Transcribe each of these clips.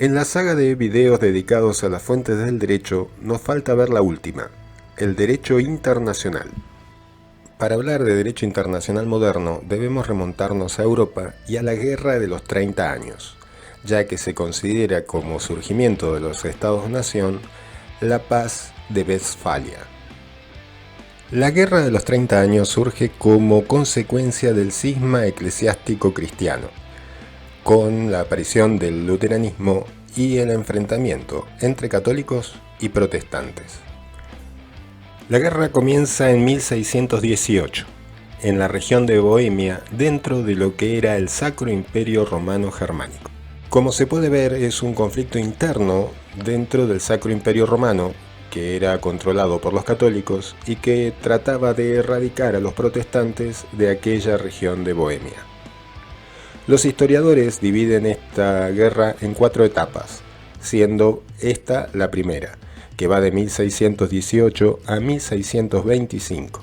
En la saga de videos dedicados a las fuentes del derecho, nos falta ver la última, el derecho internacional. Para hablar de derecho internacional moderno, debemos remontarnos a Europa y a la Guerra de los 30 años, ya que se considera como surgimiento de los Estados-nación la Paz de Westfalia. La Guerra de los 30 años surge como consecuencia del cisma eclesiástico cristiano, con la aparición del luteranismo y el enfrentamiento entre católicos y protestantes. La guerra comienza en 1618, en la región de Bohemia, dentro de lo que era el Sacro Imperio Romano Germánico. Como se puede ver, es un conflicto interno dentro del Sacro Imperio Romano, que era controlado por los católicos y que trataba de erradicar a los protestantes de aquella región de Bohemia. Los historiadores dividen esta guerra en 4 etapas, siendo esta la primera, que va de 1618 a 1625.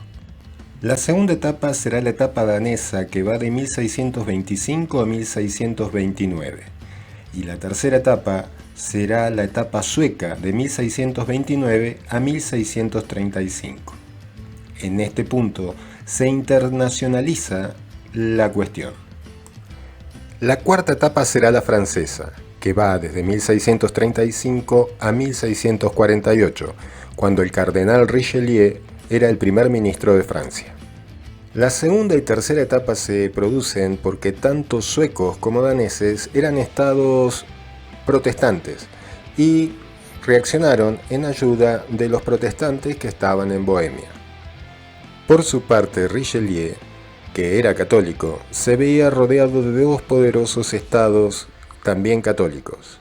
La segunda etapa será la etapa danesa, que va de 1625 a 1629. Y la tercera etapa será la etapa sueca, de 1629 a 1635. En este punto se internacionaliza la cuestión. La cuarta etapa será la francesa, que va desde 1635 a 1648, cuando el cardenal Richelieu era el primer ministro de Francia. La segunda y tercera etapa se producen porque tanto suecos como daneses eran estados protestantes y reaccionaron en ayuda de los protestantes que estaban en Bohemia. Por su parte, Richelieu, que era católico, se veía rodeado de 2 poderosos estados también católicos,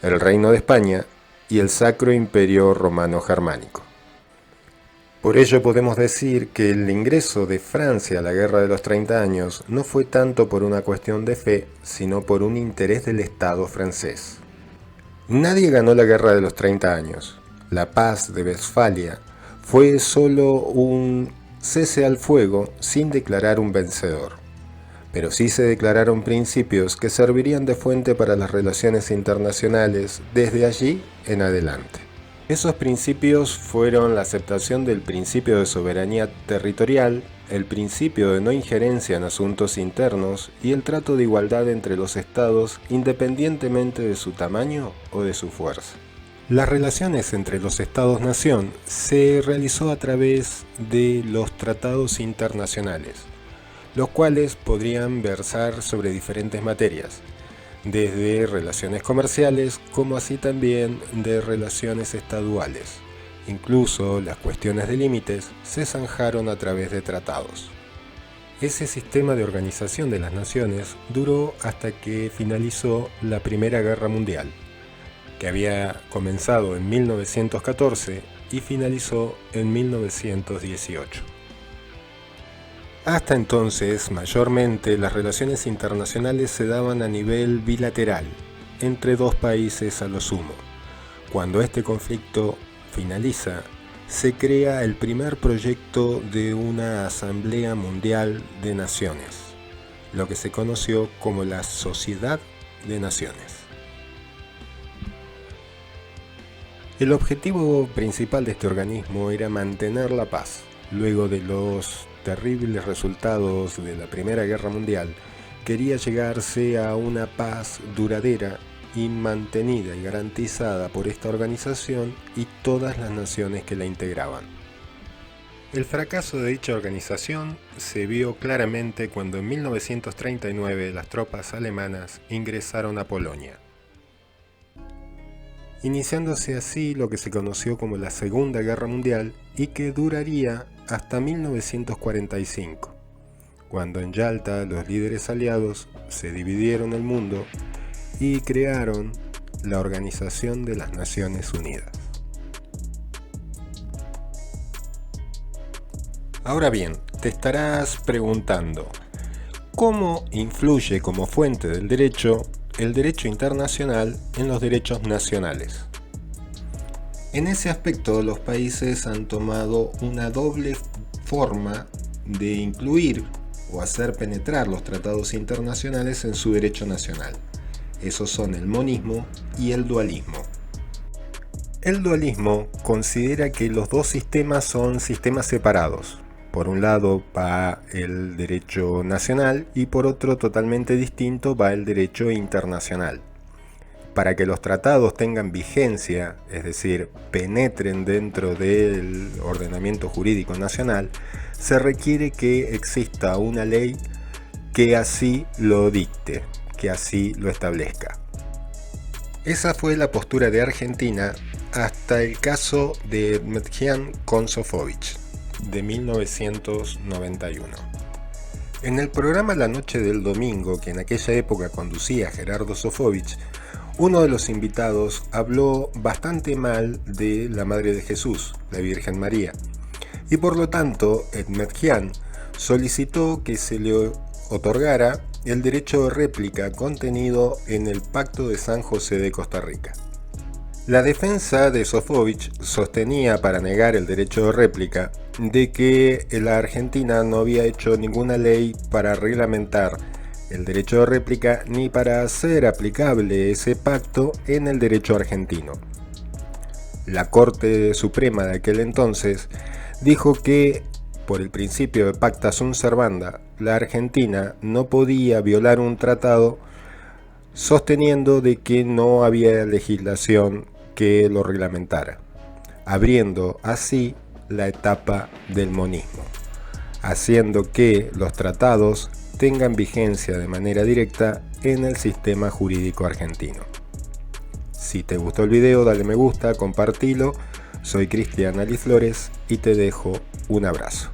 el Reino de España y el Sacro Imperio Romano Germánico. Por ello podemos decir que el ingreso de Francia a la Guerra de los 30 años no fue tanto por una cuestión de fe, sino por un interés del Estado francés. Nadie ganó la Guerra de los 30 años. La Paz de Westfalia fue solo un cese al fuego sin declarar un vencedor, pero sí se declararon principios que servirían de fuente para las relaciones internacionales desde allí en adelante. Esos principios fueron la aceptación del principio de soberanía territorial, el principio de no injerencia en asuntos internos y el trato de igualdad entre los estados independientemente de su tamaño o de su fuerza. Las relaciones entre los estados-nación se realizó a través de los tratados internacionales, los cuales podrían versar sobre diferentes materias, desde relaciones comerciales como así también de relaciones estaduales. Incluso las cuestiones de límites se zanjaron a través de tratados. Ese sistema de organización de las naciones duró hasta que finalizó la Primera Guerra Mundial, que había comenzado en 1914 y finalizó en 1918. Hasta entonces, mayormente, las relaciones internacionales se daban a nivel bilateral, entre 2 países a lo sumo. Cuando este conflicto finaliza, se crea el primer proyecto de una Asamblea Mundial de Naciones, lo que se conoció como la Sociedad de Naciones. El objetivo principal de este organismo era mantener la paz. Luego de los terribles resultados de la Primera Guerra Mundial, quería llegarse a una paz duradera y mantenida y garantizada por esta organización y todas las naciones que la integraban. El fracaso de dicha organización se vio claramente cuando en 1939 las tropas alemanas ingresaron a Polonia, iniciándose así lo que se conoció como la Segunda Guerra Mundial y que duraría hasta 1945, cuando en Yalta los líderes aliados se dividieron el mundo y crearon la Organización de las Naciones Unidas. Ahora bien, te estarás preguntando, ¿cómo influye como fuente del derecho el derecho internacional en los derechos nacionales? En ese aspecto, los países han tomado una doble forma de incluir o hacer penetrar los tratados internacionales en su derecho nacional. Esos son el monismo y el dualismo. El dualismo considera que los dos sistemas son sistemas separados. Por un lado va el derecho nacional y por otro totalmente distinto va el derecho internacional. Para que los tratados tengan vigencia, es decir, penetren dentro del ordenamiento jurídico nacional, se requiere que exista una ley que así lo dicte, que así lo establezca. Esa fue la postura de Argentina hasta el caso de Edmedjian con Sofovich, de 1991. En el programa La Noche del Domingo, que en aquella época conducía Gerardo Sofovich, uno de los invitados habló bastante mal de la Madre de Jesús, la Virgen María, y por lo tanto Edmedjian solicitó que se le otorgara el derecho de réplica contenido en el Pacto de San José de Costa Rica. La defensa de Sofovich sostenía, para negar el derecho de réplica, de que la Argentina no había hecho ninguna ley para reglamentar el derecho de réplica ni para hacer aplicable ese pacto en el derecho argentino. La Corte Suprema de aquel entonces dijo que, por el principio de pacta sunt servanda, la Argentina no podía violar un tratado sosteniendo de que no había legislación que lo reglamentara, abriendo así la etapa del monismo, haciendo que los tratados tengan vigencia de manera directa en el sistema jurídico argentino. Si te gustó el video, dale me gusta, compartilo. Soy Cristian Ali Flores y te dejo un abrazo.